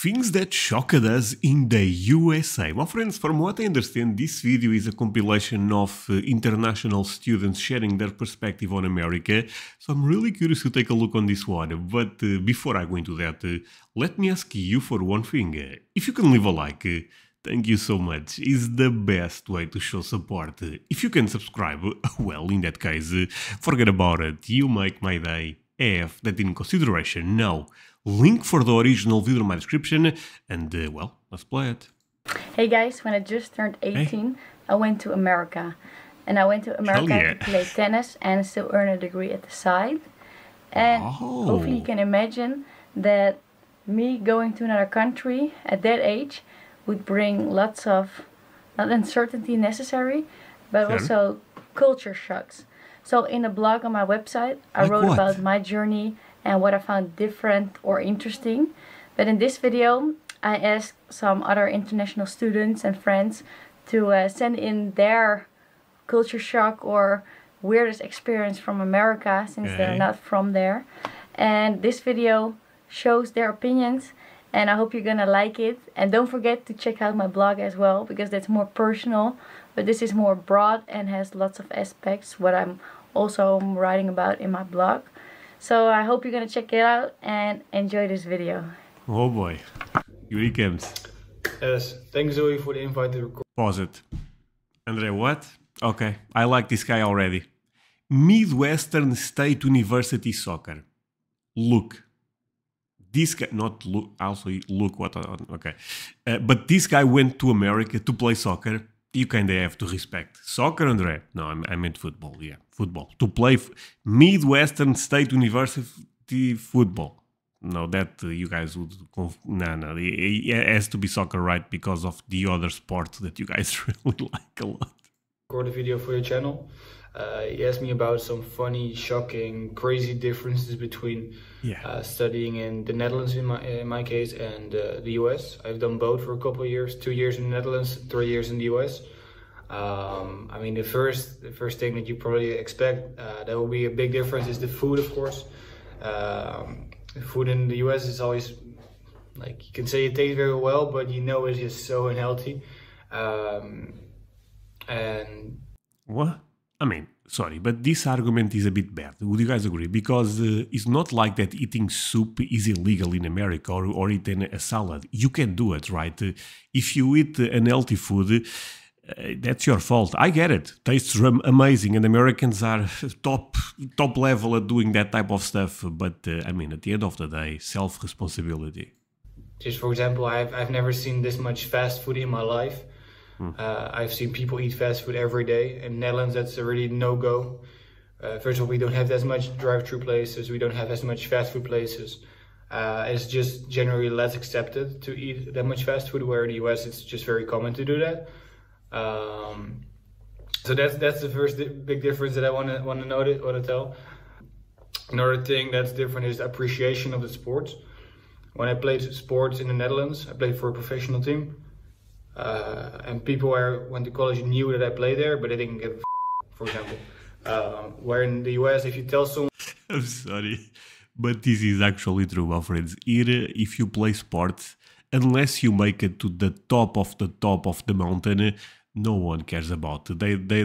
Things that shocked us in the USA. Well, friends, from what I understand, this video is a compilation of international students sharing their perspective on America. So I'm really curious to take a look on this one. But before I go into that, let me ask you for one thing. If you can leave a like, thank you so much. It's the best way to show support. If you can subscribe, well, in that case, forget about it. You make my day. Have that in consideration now. Link for the original video in my description, and well, let's play it. Hey guys, when I just turned 18, I went to America. And I went to America to play tennis and still earn a degree at the side. And hopefully you can imagine that me going to another country at that age would bring lots of, not uncertainty necessary, but also culture shocks. So in a blog on my website, I wrote about my journey and what I found different or interesting. But in this video, I asked some other international students and friends to send in their culture shock or weirdest experience from America, since they're not from there. And this video shows their opinions, and I hope you're gonna like it. And don't forget to check out my blog as well, because that's more personal, but this is more broad and has lots of aspects what I'm also writing about in my blog. So I hope you're gonna check it out and enjoy this video. Oh boy, here he comes. Yes, thanks Zoe for the invite to record. Pause it. André, what? Okay, I like this guy already. Midwestern State University Soccer. Look. This guy, not look, also look what, okay. But this guy went to America to play soccer. You kind of have to respect. Soccer, André? No, I meant football, yeah, football. To play Midwestern State University football. No, that you guys would, no, it has to be soccer, right? Because of the other sports that you guys really like a lot. Record a video for your channel. He asked me about some funny, shocking, crazy differences between studying in the Netherlands in my case and the US. I've done both for a couple of years, 2 years in the Netherlands, 3 years in the US. I mean, the first thing that you probably expect that will be a big difference is the food, of course. The food in the US is always, like, you can say it tastes very well, but you know it's just so unhealthy. And what? I mean, sorry, but this argument is a bit bad. Would you guys agree? Because it's not like that eating soup is illegal in America or eating a salad. You can do it, right? If you eat unhealthy food, that's your fault. I get it. Tastes amazing, and Americans are top level at doing that type of stuff. But I mean, at the end of the day, self-responsibility. Just for example, I've never seen this much fast food in my life. I've seen people eat fast food every day. In Netherlands, that's a really no-go. First of all, we don't have as much drive-through places. We don't have as much fast food places. It's just generally less accepted to eat that much fast food, where in the US it's just very common to do that. So that's the first big difference that I want to tell. Another thing that's different is the appreciation of the sports. When I played sports in the Netherlands, I played for a professional team. And people who went to college knew that I played there, but they didn't give a for example. Where in the US, if you tell someone... I'm sorry, but this is actually true, my friends. Here, if you play sports, unless you make it to the top of the mountain, no one cares about it.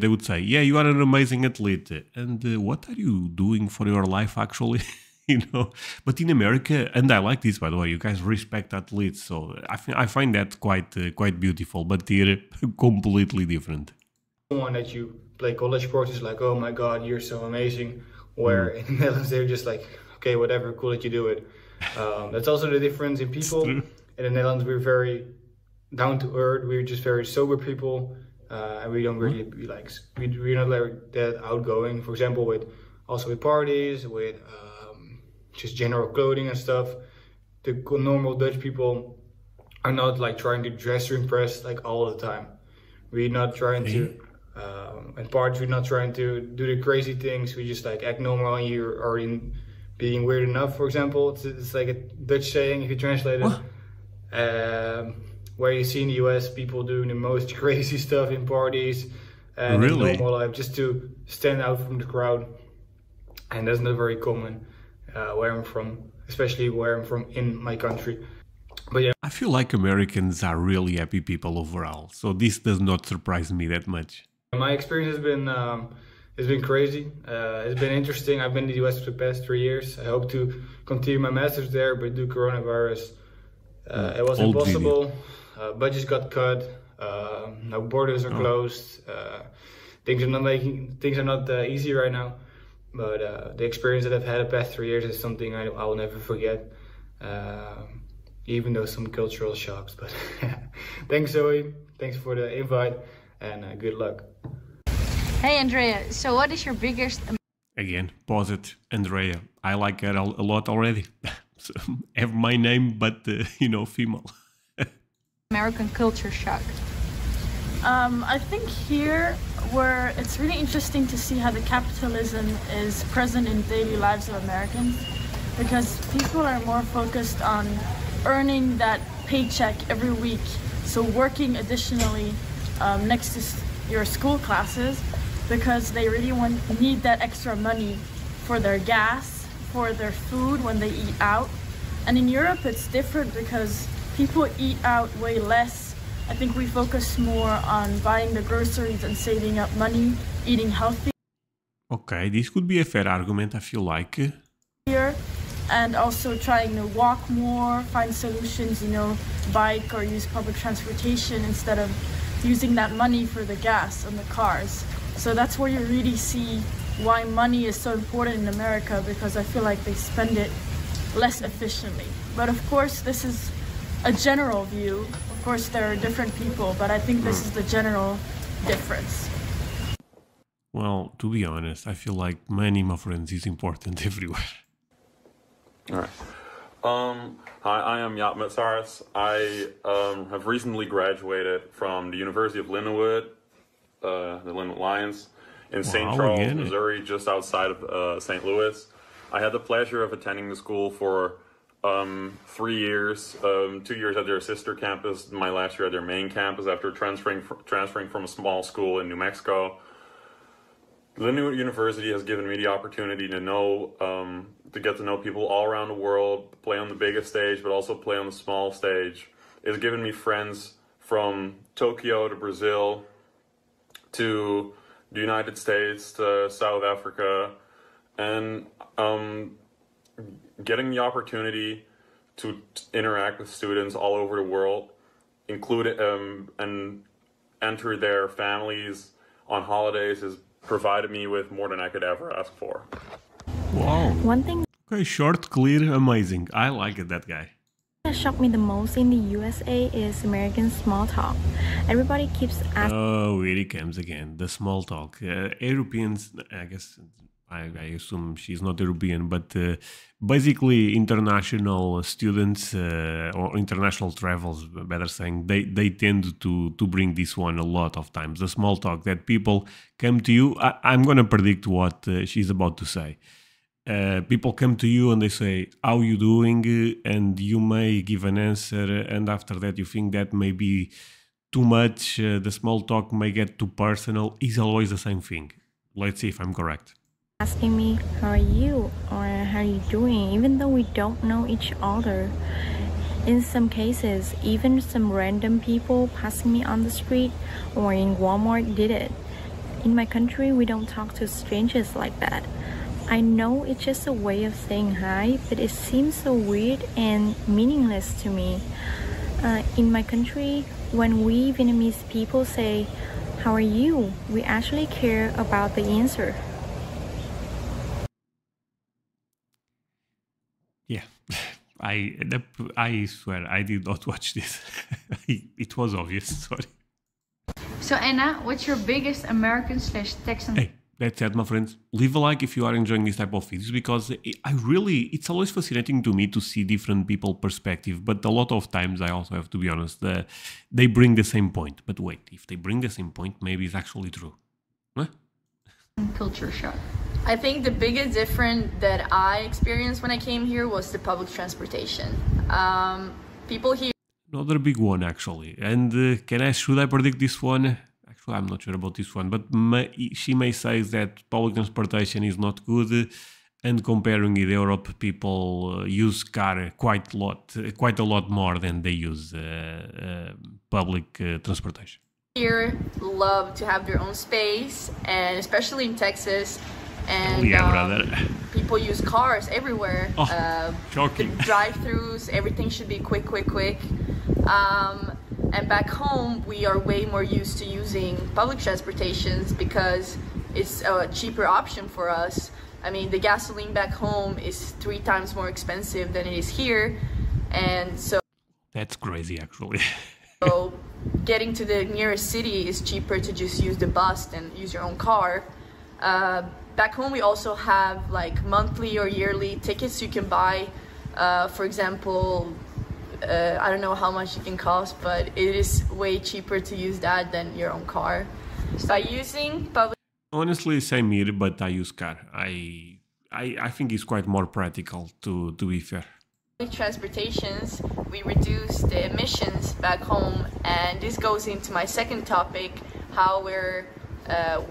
They would say, yeah, you are an amazing athlete. And what are you doing for your life, actually? You know, but in America, and I like this, by the way, you guys respect athletes, so I find that quite beautiful. But here, completely different. Someone that you play college sports is like, oh my god, you're so amazing. Where in the Netherlands they're just like, okay, whatever, cool that you do it. That's also the difference in people. In the Netherlands, we're very down to earth. We're just very sober people, and we don't really we're not like that outgoing. For example, with parties, with just general clothing and stuff. The normal Dutch people are not like trying to dress to impress like all the time. We're not trying to, at parties we're not trying to do the crazy things. We just like act normal, and you're already being weird enough, for example. It's like a Dutch saying, if you translate it. Where you see in the US people doing the most crazy stuff in parties and in normal life just to stand out from the crowd. And that's not very common where I'm from, especially where I'm from in my country. But yeah, I feel like Americans are really happy people overall, so this does not surprise me that much. my experience has been crazy. It's been interesting. I've been in the US for the past 3 years. I hope to continue my master's there, but due to coronavirus, it was impossible. Budgets got cut. Now borders are closed. Things are not easy right now. But the experience that I've had the past 3 years is something I will never forget. Even though some cultural shocks. But thanks, Zoe. Thanks for the invite, and good luck. Hey, Andrea. So, what is your biggest? Again, pause it, Andrea. I like her a lot already. So, have my name, but female. American culture shock. I think here where it's really interesting to see how the capitalism is present in daily lives of Americans, because people are more focused on earning that paycheck every week, so working additionally next to your school classes, because they really need that extra money for their gas, for their food when they eat out. And in Europe it's different because people eat out way less. I think we focus more on buying the groceries and saving up money, eating healthy. Okay, this could be a fair argument, I feel like. Here, and also trying to walk more, find solutions, bike or use public transportation instead of using that money for the gas on the cars. So that's where you really see why money is so important in America, because I feel like they spend it less efficiently. But of course, this is a general view. Of course, there are different people, but I think this is the general difference. Well, to be honest, I feel like money, my friends, is important everywhere. All right. Hi, I am Jaap Metsaris. I have recently graduated from the University of Lindenwood, the Lindenwood Lions, in St. Charles, Missouri, just outside of St. Louis. I had the pleasure of attending the school for 3 years, 2 years at their sister campus, my last year at their main campus after transferring from a small school in New Mexico. Lindenwood University has given me the opportunity to get to know people all around the world, play on the biggest stage, but also play on the small stage. It's given me friends from Tokyo to Brazil to the United States to South Africa, and getting the opportunity to interact with students all over the world, include and enter their families on holidays, has provided me with more than I could ever ask for. Wow. One thing Okay, short, clear, amazing. I like it, that guy. that shocked me the most in the USA is American small talk. Everybody keeps asking. Oh, here he comes again. The small talk. Europeans, I guess, I assume she's not European, but basically international students or international travels, better saying, they tend to bring this one a lot of times. The small talk that people come to you. I'm going to predict what she's about to say. People come to you and they say, how you doing? And you may give an answer, and after that you think that may be too much, the small talk may get too personal. It's always the same thing. Let's see if I'm correct. Asking me, how are you? Or how are you doing? Even though we don't know each other. In some cases, even some random people passing me on the street or in Walmart did it. In my country, we don't talk to strangers like that. I know it's just a way of saying hi, but it seems so weird and meaningless to me. In my country, when we Vietnamese people say, how are you? We actually care about the answer. Yeah, I swear I did not watch this. It was obvious, sorry. So Anna, what's your biggest American/Texan? Hey, that's it, my friends. Leave a like if you are enjoying this type of videos, because it's always fascinating to me to see different people's perspective, but a lot of times I also have to be honest, they bring the same point. But wait, if they bring the same point, maybe it's actually true. Huh? Culture shock. I think the biggest difference that I experienced when I came here was the public transportation. People here. Another big one, actually. And should I predict this one? Actually, I'm not sure about this one, but she may say that public transportation is not good. And comparing with Europe, people use car quite a lot more than they use public transportation. Here love to have their own space, and especially in Texas, and people use cars everywhere. Shocking. Drive-throughs, everything should be quick. And back home, we are way more used to using public transportations because it's a cheaper option for us. I mean, the gasoline back home is 3 times more expensive than it is here, and so that's crazy, actually. So getting to the nearest city is cheaper to just use the bus than use your own car. Back home, we also have like monthly or yearly tickets you can buy. For example, I don't know how much it can cost, but it is way cheaper to use that than your own car. By using public... Honestly, same here, but I use car. I think it's quite more practical, to be fair. Transportations, we reduce the emissions back home, and this goes into my second topic, how we're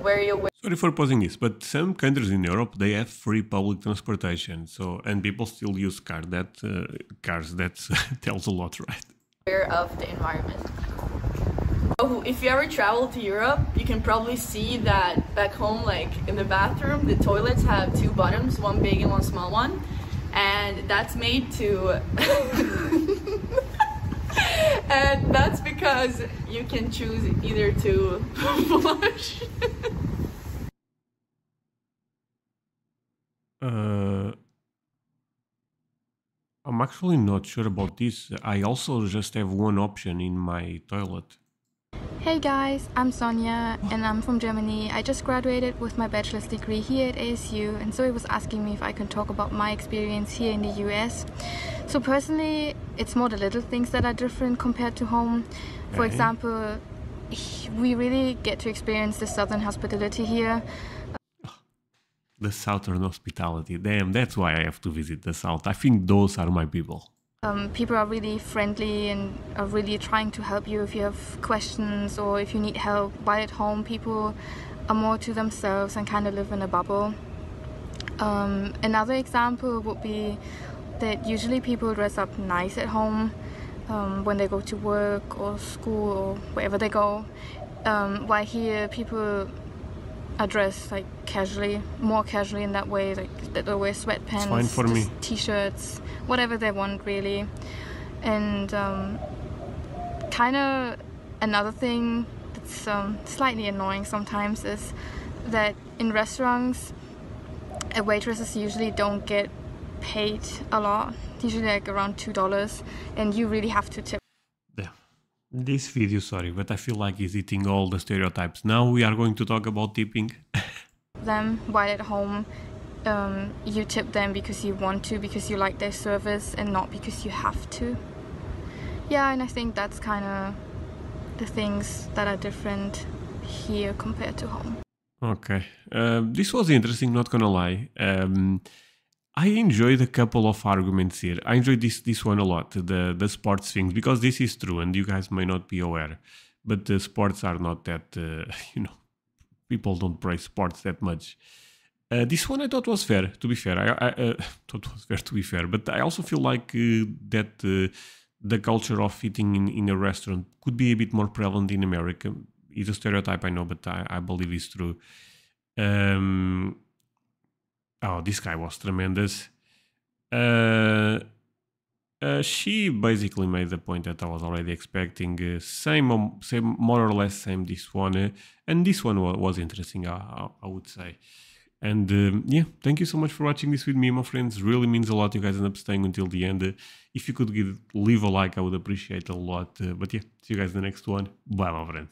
very aware. Sorry for pausing this, but some countries in Europe, they have free public transportation, and people still use cars. That tells a lot, right? Aware of the environment. Oh, if you ever travel to Europe, you can probably see that back home, like in the bathroom, the toilets have 2 bottoms, one big and one small one. And that's made to... and that's because you can choose either to flush. I'm actually not sure about this. I also just have one option in my toilet. Hey guys, I'm Sonia and I'm from Germany. I just graduated with my bachelor's degree here at ASU, and so it was asking me if I can talk about my experience here in the US. So personally, it's more the little things that are different compared to home. For example, we really get to experience the southern hospitality here. The southern hospitality, damn, that's why I have to visit the south. I think those are my people. People are really friendly and are really trying to help you if you have questions or if you need help. While at home, people are more to themselves and kind of live in a bubble. Another example would be that usually people dress up nice at home when they go to work or school or wherever they go. While here, people are dressed like casually, more casually in that way, like they'll wear sweatpants, fine for me. T-shirts, whatever they want really. And kind of another thing that's slightly annoying sometimes is that in restaurants, waitresses usually don't get paid a lot, usually like around $2, and you really have to tip. This video, sorry, but I feel like it's eating all the stereotypes. Now we are going to talk about tipping. Them while at home, you tip them because you want to, because you like their service, and not because you have to. Yeah, and I think that's kind of the things that are different here compared to home. Okay, this was interesting, not gonna lie. I enjoyed a couple of arguments here. I enjoyed this one a lot, the sports things, because this is true and you guys may not be aware, but the sports are not that, people don't praise sports that much. This one I thought was fair, to be fair. I thought it was fair, to be fair, but I also feel like that the culture of eating in a restaurant could be a bit more prevalent in America. It's a stereotype, I know, but I believe it's true. Oh, this guy was tremendous. She basically made the point that I was already expecting. Same, more or less same this one. And this one was interesting, I would say. And yeah, thank you so much for watching this with me, my friends. Really means a lot. You guys end up staying until the end. If you could leave a like, I would appreciate it a lot. But yeah, see you guys in the next one. Bye, my friends.